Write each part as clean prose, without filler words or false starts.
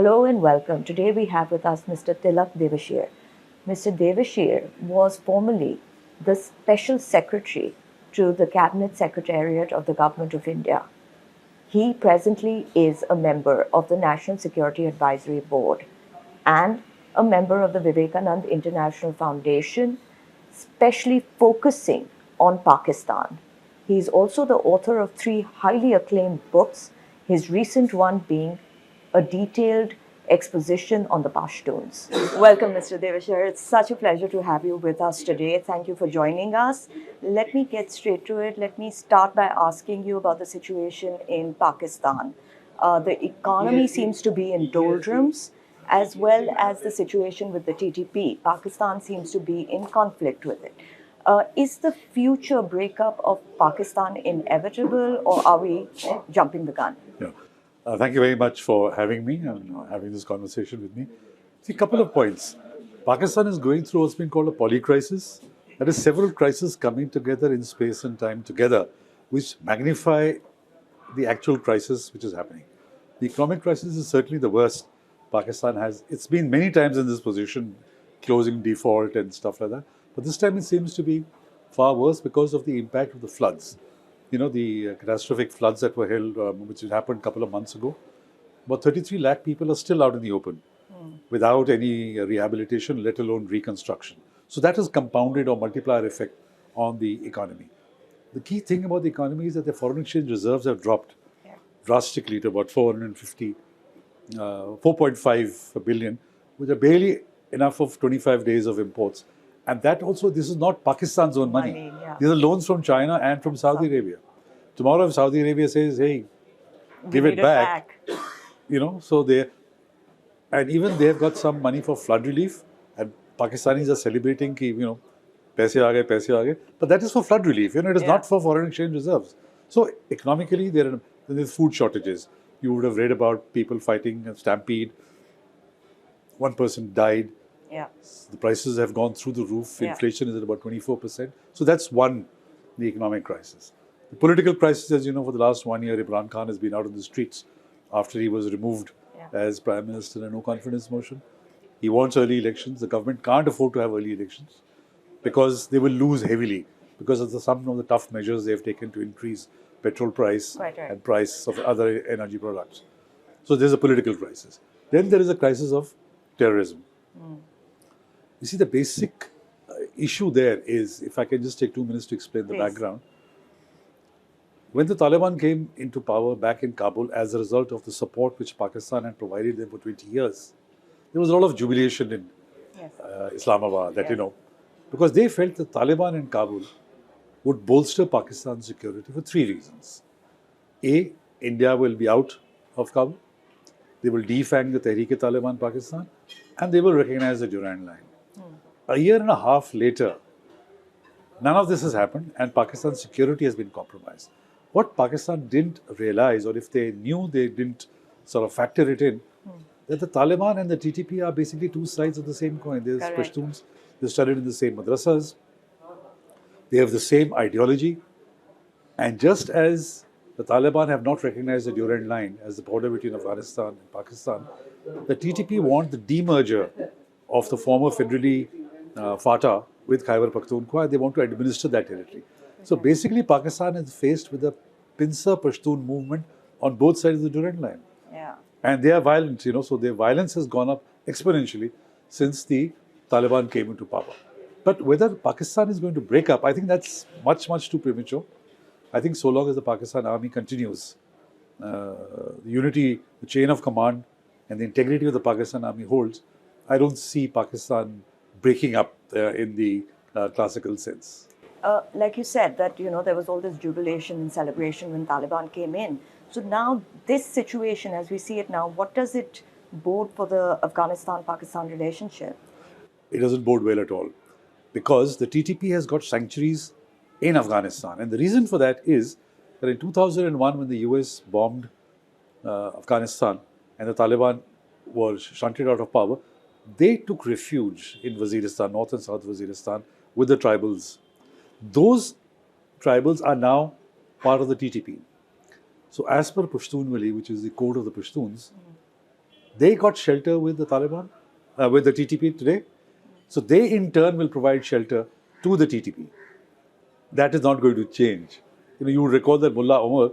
Hello and welcome. Today we have with us Mr. Tilak Devasher. Mr. Devasher was formerly the Special Secretary to the Cabinet Secretariat of the Government of India. He presently is a member of the National Security Advisory Board and a member of the Vivekanand International Foundation, specially focusing on Pakistan. He is also the author of 3 highly acclaimed books, his recent one being a detailed exposition on the Pashtuns. Welcome, Mr. Devasher. It's such a pleasure to have you with us today. Thank you for joining us. Let me get straight to it. Let me start by asking you about the situation in Pakistan. The economy seems to be in doldrums, as well as the situation with the TTP. Pakistan seems to be in conflict with it. Is the future breakup of Pakistan inevitable, or are we jumping the gun? Yeah. Thank you very much for having me and having this conversation with me. See, a couple of points. Pakistan is going through what's been called a polycrisis. That is, several crises coming together in space and time together, which magnify the actual crisis which is happening. The economic crisis is certainly the worst Pakistan has. It's been many times in this position, closing default and stuff like that. But this time it seems to be far worse because of the impact of the floods. You know, the catastrophic floods that were held, which happened a couple of months ago. About 33 lakh people are still out in the open without any rehabilitation, let alone reconstruction. So that has compounded or multiplier effect on the economy. The key thing about the economy is that the foreign exchange reserves have dropped drastically to about 4.5 billion, which are barely enough of 25 days of imports. And that also, this is not Pakistan's own money. These are loans from China and from Saudi Arabia. Tomorrow, if Saudi Arabia says, hey, give it back, you know, so and even they've got some money for flood relief, and Pakistanis are celebrating, you know, paise aa gaye, but that is for flood relief, you know, it is not for foreign exchange reserves. So economically, there's food shortages. You would have read about people fighting a stampede. One person died. The prices have gone through the roof. Inflation is at about 24%. So that's one, the economic crisis. The political crisis, as you know, for the last 1 year, Imran Khan has been out in the streets after he was removed as Prime Minister in a no confidence motion. He wants early elections. The government can't afford to have early elections because they will lose heavily because of some of the tough measures they have taken to increase petrol price and price of other energy products. So there's a political crisis. Then there is a crisis of terrorism. You see, the basic issue there is, if I can just take 2 minutes to explain the background. When the Taliban came into power back in Kabul as a result of the support which Pakistan had provided them for 20 years, there was a lot of jubilation in Islamabad that, you know, because they felt the Taliban in Kabul would bolster Pakistan's security for 3 reasons. A, India will be out of Kabul. They will defang the Tehreek-e-Taliban Pakistan, and they will recognize the Durand Line. A year and a half later, none of this has happened, and Pakistan's security has been compromised. What Pakistan didn't realize, or if they knew, they didn't sort of factor it in, that the Taliban and the TTP are basically 2 sides of the same coin. There's Pashtuns, they studied in the same madrasas, they have the same ideology, and just as the Taliban have not recognized the Durand Line as the border between Afghanistan and Pakistan, the TTP want the demerger of the former federally FATA with Khyber Pakhtunkhwa. They want to administer that territory. So basically, Pakistan is faced with a pincer Pashtun movement on both sides of the Durand Line. And they are violent, you know, so their violence has gone up exponentially since the Taliban came into power. But whether Pakistan is going to break up, I think that's much, much too premature. I think so long as the Pakistan army continues, the unity, the chain of command and the integrity of the Pakistan army holds, I don't see Pakistan breaking up in the classical sense. Like you said, that, you know, there was all this jubilation and celebration when Taliban came in. So now this situation, as we see it now, what does it bode for the Afghanistan-Pakistan relationship? It doesn't bode well at all, because the TTP has got sanctuaries in Afghanistan. And the reason for that is that in 2001, when the US bombed Afghanistan and the Taliban were shunted out of power, they took refuge in Waziristan, North and South Waziristan, with the tribals. Those tribals are now part of the TTP. So as per Pashtunwali, which is the code of the Pashtuns, They got shelter with the Taliban, with the TTP today. So they in turn will provide shelter to the TTP. That is not going to change. You would recall that Mullah Omar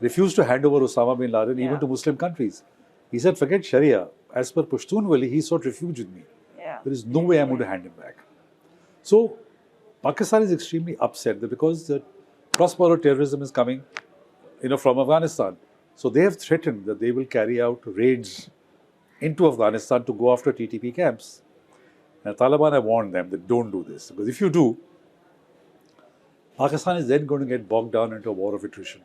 refused to hand over Osama bin Laden even to Muslim countries. He said, forget Sharia. As per Pashtun Wali, he sought refuge with me. There is no way I'm going to hand him back. So Pakistan is extremely upset that because the cross-border terrorism is coming, from Afghanistan. So they have threatened that they will carry out raids into Afghanistan to go after TTP camps. And Taliban have warned them that don't do this. Because if you do, Pakistan is then going to get bogged down into a war of attrition,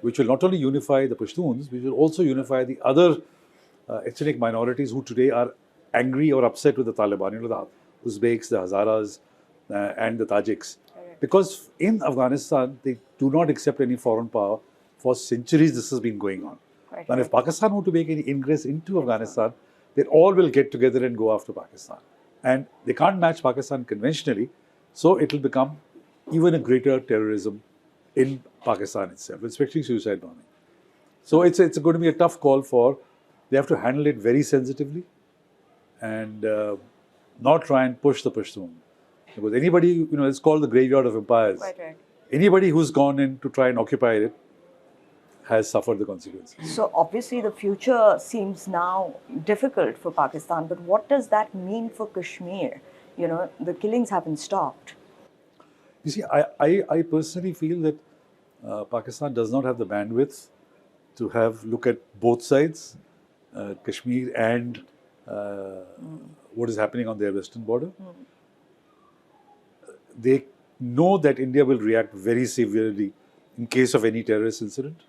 which will not only unify the Pashtuns, which will also unify the other ethnic minorities who today are angry or upset with the Taliban. The Uzbeks, the Hazaras, and the Tajiks. Because in Afghanistan, they do not accept any foreign power. For centuries, this has been going on. And if Pakistan were to make any ingress into Afghanistan, they all will get together and go after Pakistan. And they can't match Pakistan conventionally, so it will become even a greater terrorism in Pakistan itself, especially suicide bombing. So it's going to be a tough call they have to handle it very sensitively and not try and push the Pashtun. Because anybody, it's called the graveyard of empires. Anybody who's gone in to try and occupy it has suffered the consequences. So obviously the future seems now difficult for Pakistan, but what does that mean for Kashmir? The killings haven't stopped. You see, I personally feel that Pakistan does not have the bandwidth to look at both sides, Kashmir and what is happening on their western border. They know that India will react very severely in case of any terrorist incident.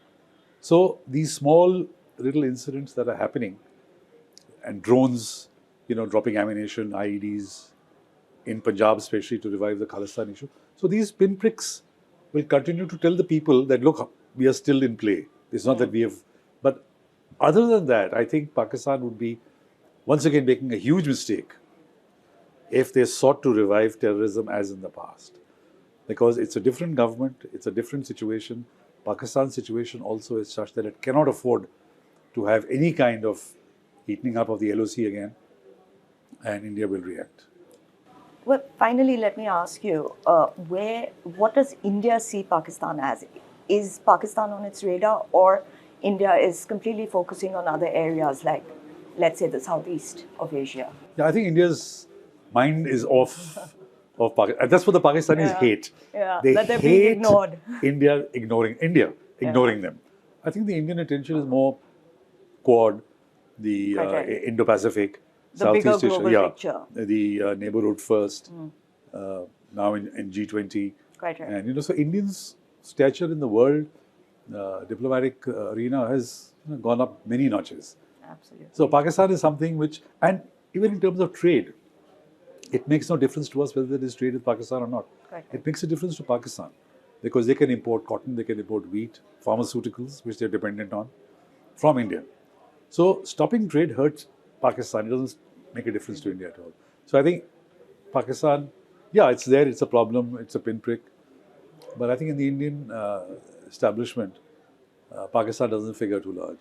So these small little incidents that are happening, and drones, dropping ammunition, IEDs, in Punjab especially to revive the Khalistan issue. So these pinpricks will continue to tell the people that, look, we are still in play. It's not that we have... But other than that, I think Pakistan would be once again making a huge mistake if they sought to revive terrorism as in the past. Because it's a different government, it's a different situation. Pakistan's situation also is such that it cannot afford to have any kind of heating up of the LOC again, and India will react. Well, finally, let me ask you, what does India see Pakistan as? Is Pakistan on its radar, or India is completely focusing on other areas like, let's say, the southeast of Asia? Yeah, I think India's mind is off of Pakistan. That's what the Pakistanis hate. They they're hate being ignored. India ignoring them. I think the Indian attention is more Quad, the Indo-Pacific, the bigger global picture. The neighborhood first, now in G20. And so Indians' stature in the world diplomatic arena has gone up many notches. Absolutely. So Pakistan is something which, and even in terms of trade, it makes no difference to us whether there is trade with Pakistan or not. It makes a difference to Pakistan because they can import cotton, they can import wheat, pharmaceuticals, which they're dependent on, from India. So stopping trade hurts Pakistan. It doesn't make a difference to India at all. So I think Pakistan, it's there, it's a problem, it's a pinprick. But I think in the Indian establishment, Pakistan doesn't figure too large.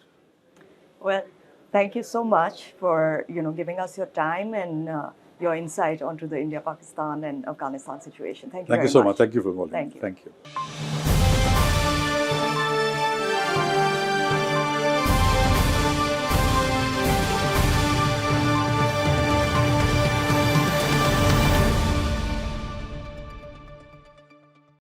Well, thank you so much for giving us your time and your insight onto the India-Pakistan and Afghanistan situation. Thank you very much. Thank you so much. Thank you for calling. Thank you. Thank you.